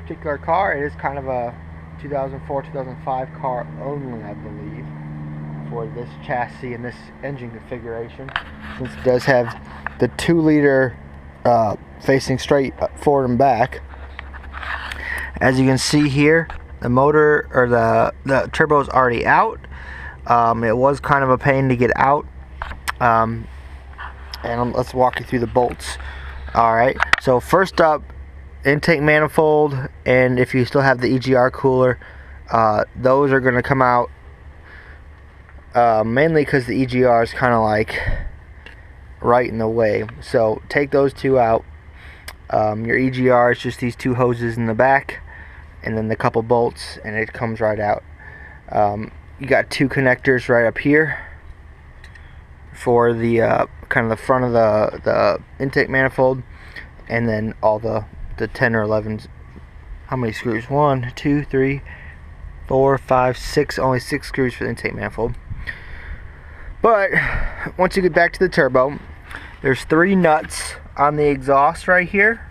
particular car. It is kind of a 2004-2005 car only, I believe, for this chassis and this engine configuration, since it does have the 2-liter facing straight forward and back. As you can see here, the motor, or the turbo, is already out. It was kind of a pain to get out, and let's walk you through the bolts. Alright, so first up, intake manifold, and if you still have the EGR cooler, those are going to come out, mainly because the EGR is kind of like right in the way. So take those two out. Your EGR is just these two hoses in the back, and then the couple bolts, and it comes right out. You got two connectors right up here for the kind of the front of the intake manifold, and then all the 10 or 11s. How many screws? 1, 2, 3, 4, 5, 6. Only 6 screws for the intake manifold. But once you get back to the turbo, there's 3 nuts on the exhaust right here.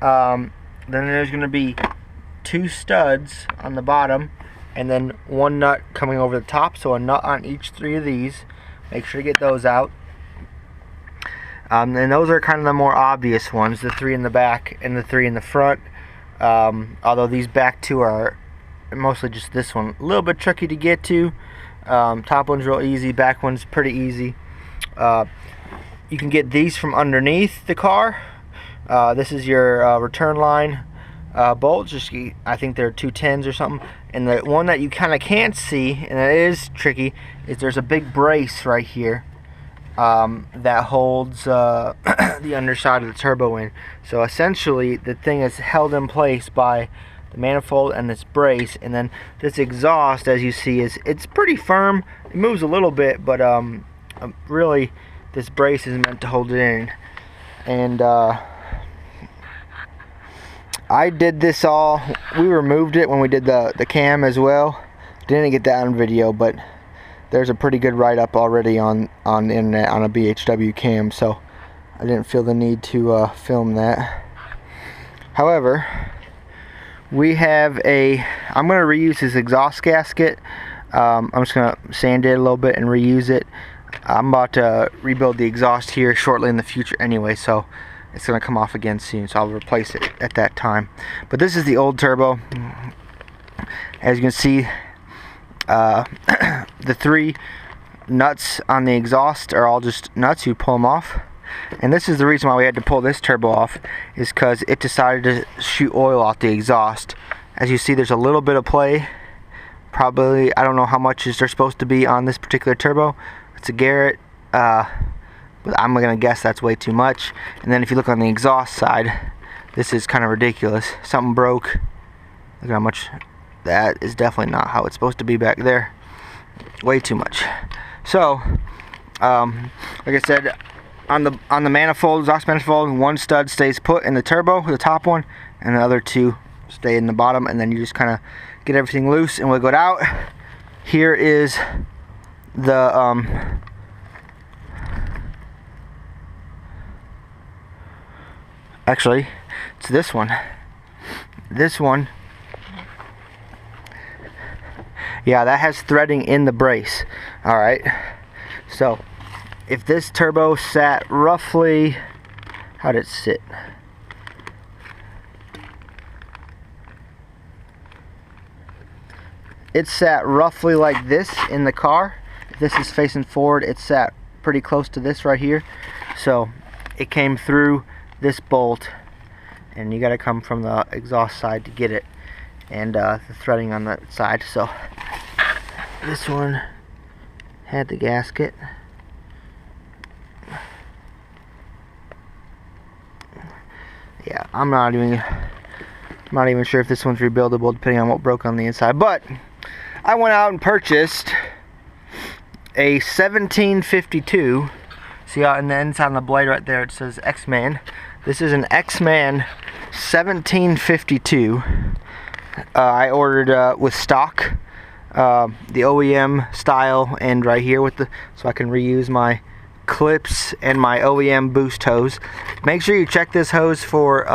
Then there's going to be 2 studs on the bottom, and then 1 nut coming over the top. So a nut on each 3 of these. Make sure to get those out. And those are kind of the more obvious ones, the 3 in the back and the 3 in the front. Although these back 2 are mostly just this one, a little bit tricky to get to. Top one's real easy, back one's pretty easy. You can get these from underneath the car. This is your return line bolts. I think they're 210s or something. And the one that you kind of can't see, and it is tricky, is there's a big brace right here that holds the underside of the turbo in. So essentially the thing is held in place by the manifold and this brace, and then this exhaust, as you see, it's pretty firm. It moves a little bit, but really this brace is meant to hold it in. And I did this all, we removed it when we did the cam as well. Didn't get that on video, but there's a pretty good write-up already on the internet on a BHW cam, so I didn't feel the need to film that. However, we have I'm going to reuse this exhaust gasket. I'm just going to sand it a little bit and reuse it. I'm about to rebuild the exhaust here shortly in the future anyway, so it's going to come off again soon, so I'll replace it at that time. But this is the old turbo. As you can see, the 3 nuts on the exhaust are all just nuts. You pull them off, and this is the reason why we had to pull this turbo off, is because it decided to shoot oil out the exhaust. As you see, there's a little bit of play. Probably, I don't know how much is there supposed to be on this particular turbo. It's a Garrett, but I'm gonna guess that's way too much. And then if you look on the exhaust side, this is kind of ridiculous. Something broke. Look at how much. That is definitely not how it's supposed to be back there. Way too much. So, like I said, on the manifold, exhaust manifold, 1 stud stays put in the turbo, the top one, and the other 2 stay in the bottom. And then you just kind of get everything loose and wiggle it out. Here is the actually, it's this one. This one. Yeah, that has threading in the brace. Alright, so if this turbo sat roughly, how did it sit? It sat roughly like this in the car. If this is facing forward, it sat pretty close to this right here. So it came through this bolt, and you got to come from the exhaust side to get it, and the threading on that side. So this one had the gasket. Yeah, I'm not even sure if this one's rebuildable, depending on what broke on the inside. But I went out and purchased a 1752. See how in the inside on the blade right there it says Xman. This is an Xman 1752. I ordered with stock, the OEM style, and right here with so I can reuse my clips and my OEM boost hose. Make sure you check this hose for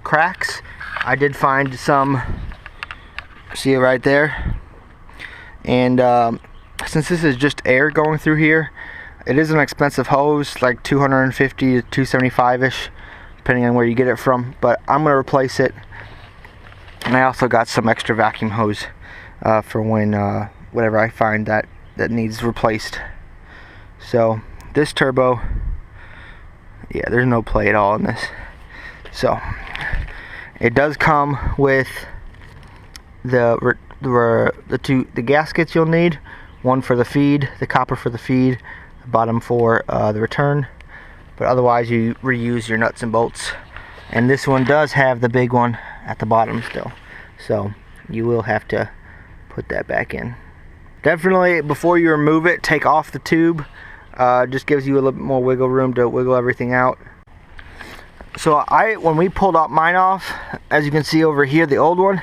cracks I did find some, see it right there, and since this is just air going through here, it is an expensive hose, like 250 to 275 ish, depending on where you get it from, but I'm going to replace it. And I also got some extra vacuum hose for when whatever I find that needs replaced. So this turbo, yeah, there's no play at all in this. So it does come with the gaskets you'll need, one for the feed, the copper for the feed, the bottom for the return, but otherwise you reuse your nuts and bolts. And this one does have the big one at the bottom still, so you will have to put that back in. Definitely before you remove it, take off the tube. Just gives you a little bit more wiggle room to wiggle everything out. So when we pulled up mine off, as you can see over here, the old one,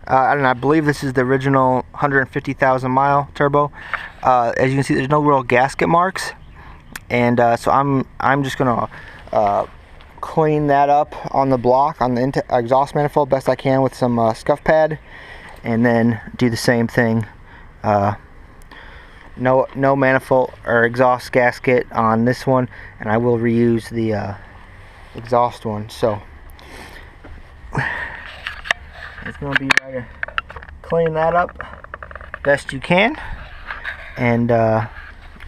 and I believe this is the original 150,000 mile turbo. As you can see, there's no real gasket marks, and so I'm just gonna clean that up on the block, on the exhaust manifold, best I can with some scuff pad, and then do the same thing. No manifold or exhaust gasket on this one, and I will reuse the exhaust one. So it's going to be right to clean that up best you can, and I'm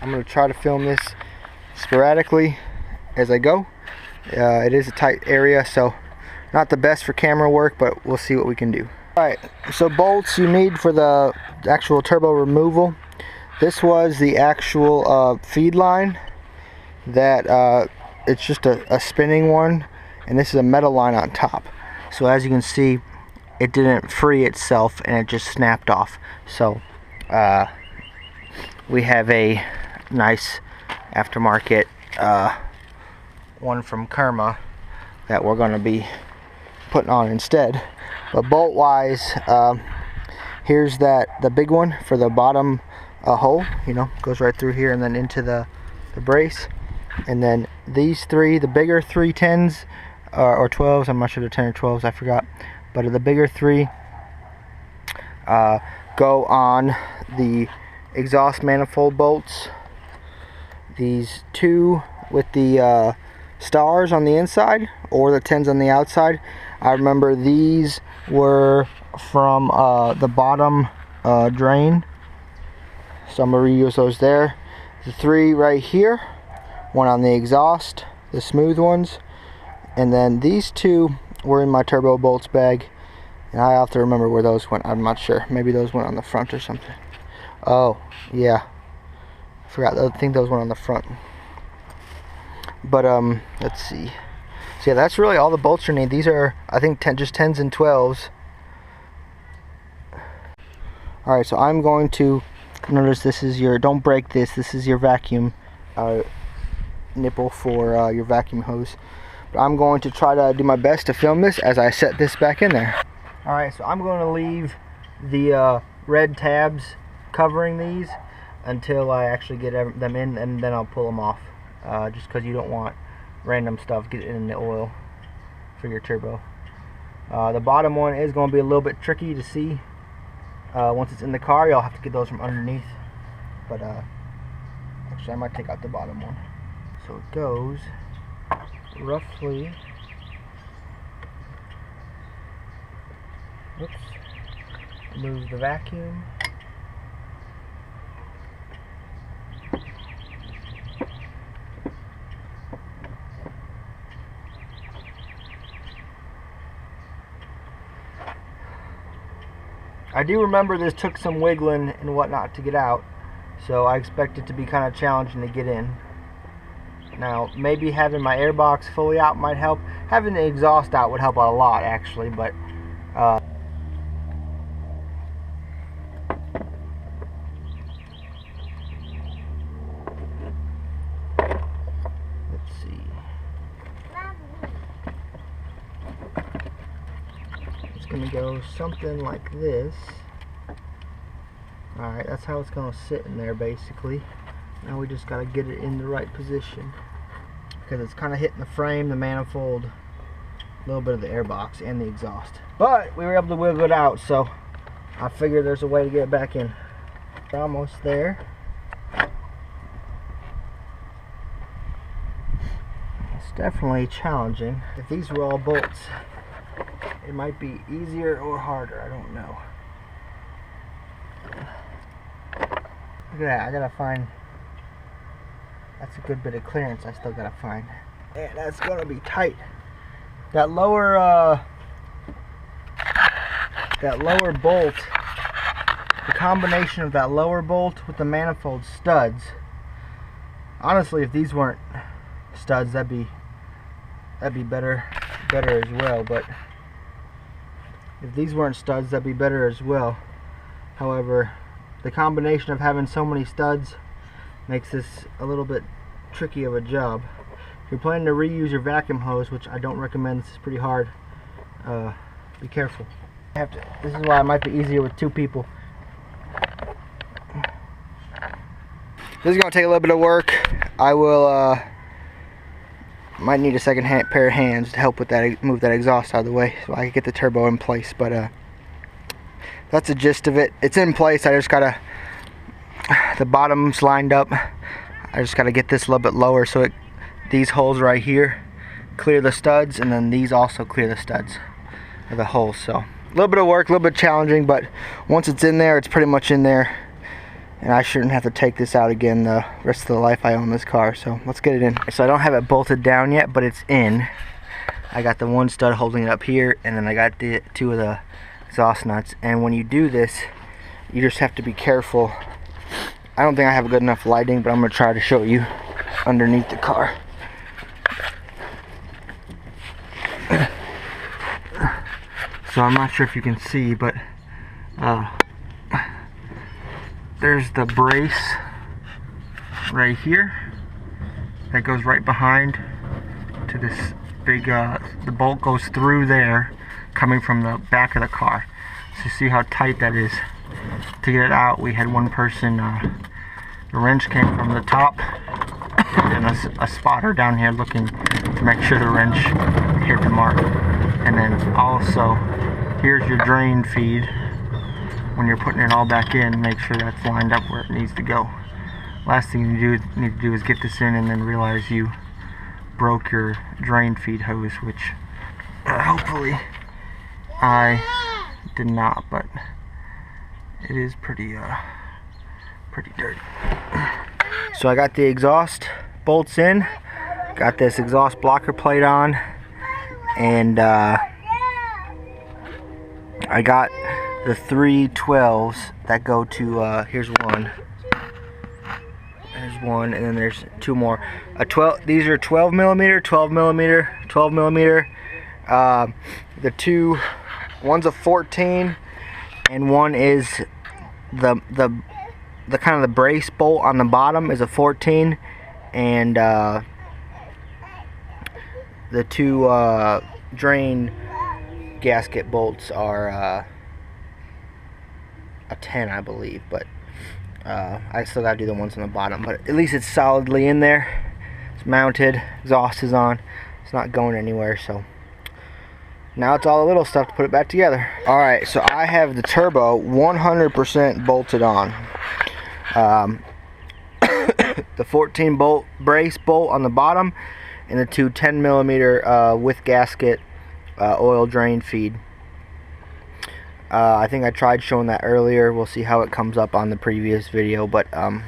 going to try to film this sporadically as I go. It is a tight area, so not the best for camera work, but we'll see what we can do. Alright, so bolts you need for the actual turbo removal. This was the actual feed line that it's just a spinning one, and this is a metal line on top. So as you can see, it didn't free itself and it just snapped off. So we have a nice aftermarket one from Kerma that we're going to be putting on instead. But bolt wise, here's the big one for the bottom hole, you know, goes right through here and then into the brace. And then these three, the bigger 3 10s or 12s, I'm not sure they're 10 or 12s, I forgot, but the bigger 3 go on the exhaust manifold bolts. These 2 with the stars on the inside, or the 10s on the outside. I remember these were from the bottom drain, so I'm going to reuse those there. The 3 right here, one on the exhaust, the smooth ones, and then these 2 were in my turbo bolts bag, and I have to remember where those went. I'm not sure, maybe those went on the front or something. Oh yeah, forgot, I think those went on the front. But let's see. So yeah, that's really all the bolts you need. These are, I think, just 10s and 12s. Alright, so I'm going to, notice this is your, don't break this, this is your vacuum nipple for your vacuum hose. But I'm going to try to do my best to film this as I set this back in there. Alright, so I'm going to leave the red tabs covering these until I actually get them in, and then I'll pull them off. Just because you don't want random stuff getting in the oil for your turbo. The bottom one is going to be a little bit tricky to see. Once it's in the car, you'll have to get those from underneath. But actually I might take out the bottom one. So it goes roughly, oops, move the vacuum. I do remember this took some wiggling and whatnot to get out, so I expect it to be kind of challenging to get in. Now, maybe having my airbox fully out might help. Having the exhaust out would help out a lot, actually, but let's see. It's going to go something like this. Alright, that's how it's going to sit in there, basically. Now we just got to get it in the right position, because it's kind of hitting the frame, the manifold, little bit of the air box and the exhaust. But we were able to wiggle it out, so I figured there's a way to get it back in. We're almost there. It's definitely challenging. If these were all bolts, it might be easier or harder, I don't know. Look at that, I gotta find, that's a good bit of clearance I still gotta find. And that's gonna be tight. That lower bolt, the combination of that lower bolt with the manifold studs, honestly, if these weren't studs, that'd be better as well. But if these weren't studs, that'd be better as well. However, the combination of having so many studs makes this a little bit tricky of a job. If you're planning to reuse your vacuum hose, which I don't recommend, this is pretty hard, be careful. This is why it might be easier with two people. This is going to take a little bit of work. I will might need a second pair of hands to help with that, move that exhaust out of the way so I can get the turbo in place. But that's the gist of it. It's in place. I just gotta, the bottom's lined up. I just gotta get this a little bit lower so these holes right here clear the studs, and then these also clear the studs of the holes. So a little bit of work, a little bit challenging, but once it's in there, it's pretty much in there, and I shouldn't have to take this out again the rest of the life I own this car. So let's get it in. So I don't have it bolted down yet, but it's in. I got the one stud holding it up here, and then I got the two of the exhaust nuts. And when you do this, you just have to be careful. I don't think I have good enough lighting, but I'm going to try to show you underneath the car. So I'm not sure if you can see, but there's the brace right here that goes right behind to this big, the bolt goes through there, coming from the back of the car. So see how tight that is. To get it out, we had one person, the wrench came from the top, and a spotter down here looking to make sure the wrench hit the mark. And then also, here's your drain feed. When you're putting it all back in, make sure that's lined up where it needs to go. Last thing you need to do is get this in and then realize you broke your drain feed hose, which hopefully I did not, but it is pretty dirty. So I got the exhaust bolts in, got this exhaust blocker plate on, and I got the 312s that go to here's one. There's one, and then there's two more. These are 12 millimeter, 12 millimeter, 12 millimeter. The two, one's a 14, and one is the kind of the brace bolt on the bottom is a 14, and the two drain gasket bolts are a 10, I believe, but I still gotta do the ones on the bottom. But at least it's solidly in there. It's mounted, exhaust is on, it's not going anywhere. So now it's all the little stuff to put it back together. Alright, so I have the turbo 100% bolted on. The 14 bolt brace bolt on the bottom, and the two 10 millimeter with gasket oil drain feed. I think I tried showing that earlier. We'll see how it comes up on the previous video, but I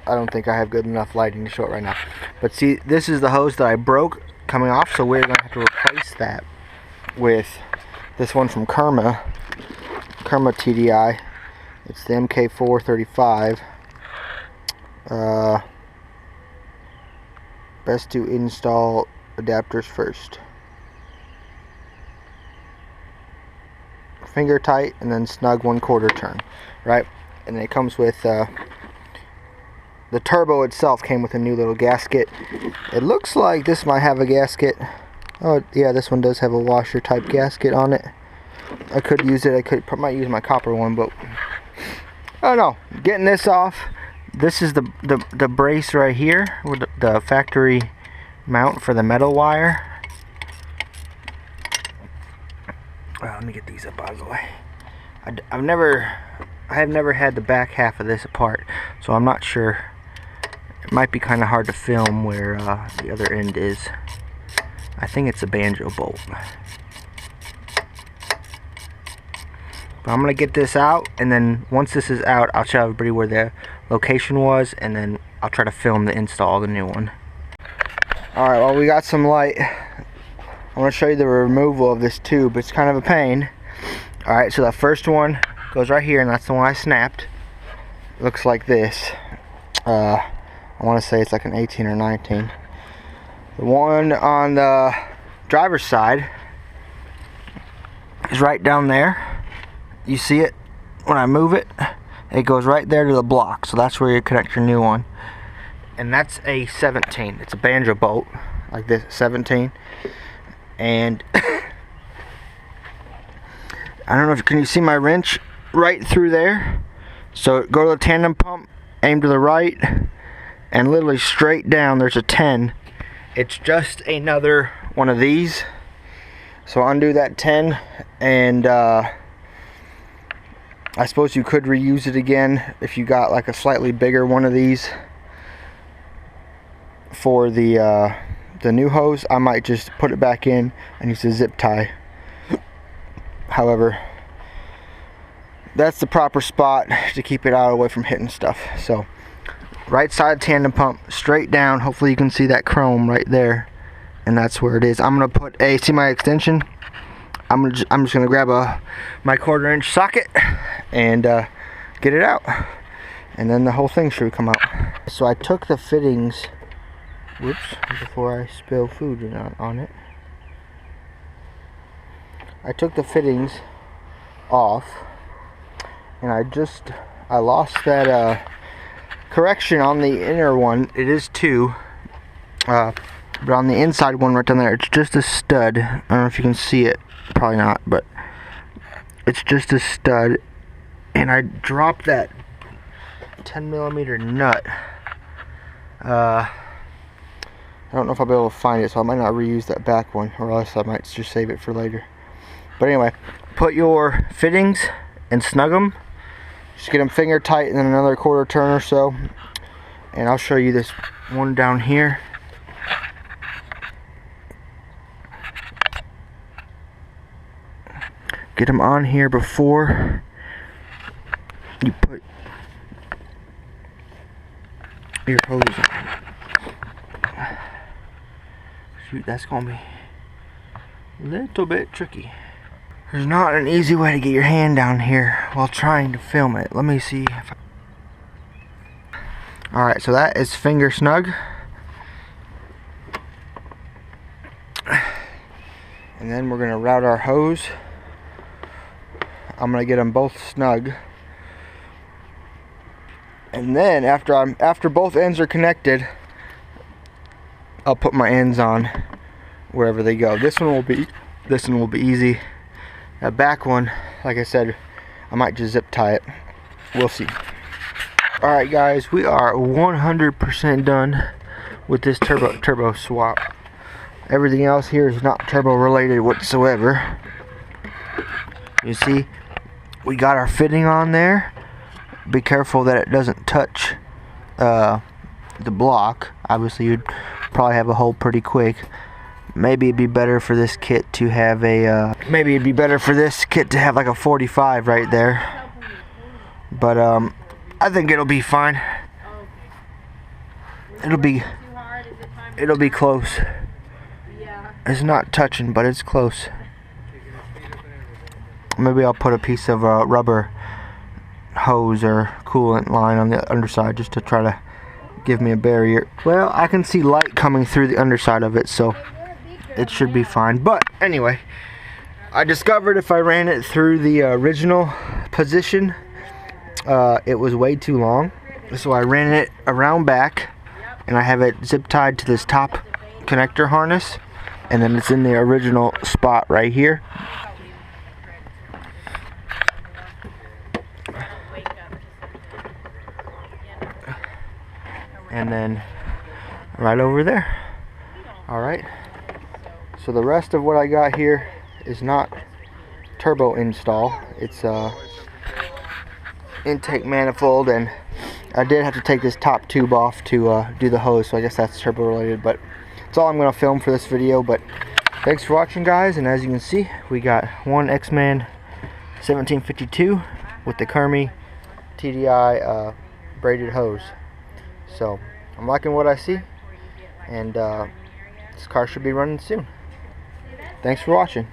don't think I have good enough lighting to show it right now. But see, this is the hose that I broke coming off, so we're going to have to replace that with this one from Passat TDI. It's the MK435. Best to install adapters first. Finger tight and then snug 1/4 turn, right? And it comes with the turbo itself came with a new little gasket. It looks like this might have a gasket. Oh yeah, this one does have a washer type gasket on it. I could use it. I might use my copper one, but I don't know. Getting this off. This is the brace right here, with the factory mount for the metal wire. Well, let me get these up out of the way. I have never had the back half of this apart, so I'm not sure. It might be kind of hard to film where the other end is. I think it's a banjo bolt. But I'm gonna get this out, and then once this is out, I'll show everybody where the location was, and then I'll try to film the install of the new one. Alright, well, we got some light. I want to show you the removal of this tube. It's kind of a pain. Alright, so the first one goes right here, and that's the one I snapped. It looks like this. I want to say it's like an 18 or 19. The one on the driver's side is right down there. You see it when I move it? It goes right there to the block, so that's where you connect your new one. And that's a 17. It's a banjo bolt, like this, 17. And I don't know if can you see my wrench right through there? So go to the tandem pump, aim to the right, and literally straight down there's a 10. It's just another one of these. So undo that 10, and I suppose you could reuse it again if you got like a slightly bigger one of these for the new hose. I might just put it back in and use a zip tie. However, that's the proper spot to keep it out away from hitting stuff. So right side tandem pump, straight down. Hopefully you can see that chrome right there, and that's where it is. I'm gonna put a, see my extension? I'm just gonna grab my 1/4 inch socket and get it out, and then the whole thing should come out. So I took the fittings, whoops, before I spill food on it. I took the fittings off, and I lost that correction on the inner one. It is 2, but on the inside one right down there, it's just a stud. I don't know if you can see it, probably not, but it's just a stud. And I dropped that 10mm nut. I don't know if I'll be able to find it, so I might not reuse that back one, or else I might just save it for later. But anyway, put your fittings and snug them. Just get them finger tight, and then another 1/4 turn or so. And I'll show you this one down here. Get them on here before you put your hose on. Shoot, that's gonna be a little bit tricky. There's not an easy way to get your hand down here while trying to film it. Let me see if alright, so that is finger snug. And then we're gonna route our hose. I'm gonna get them both snug. And then after both ends are connected, I'll put my ends on wherever they go. This one will be easy. That back one, like I said, I might just zip tie it. We'll see. Alright guys, we are 100% done with this turbo swap. Everything else here is not turbo related whatsoever. You see, we got our fitting on there. Be careful that it doesn't touch the block. Obviously you'd probably have a hole pretty quick. Maybe it'd be better for this kit to have a like a 45 right there. But I think it'll be fine. It'll be close. It's not touching, but it's close. Maybe I'll put a piece of rubber hose or coolant line on the underside just to try to give me a barrier. Well, I can see light coming through the underside of it, so it should be fine. But anyway, I discovered if I ran it through the original position, it was way too long. So I ran it around back, and I have it zip tied to this top connector harness, and then it's in the original spot right here. And then right over there. Alright, so the rest of what I got here is not turbo install. It's intake manifold, and I did have to take this top tube off to do the hose, so I guess that's turbo related, but that's all I'm going to film for this video. But thanks for watching, guys, and as you can see, we got one XMan 1752 with the Kermi TDI braided hose. So I'm liking what I see, and this car should be running soon. Thanks for watching.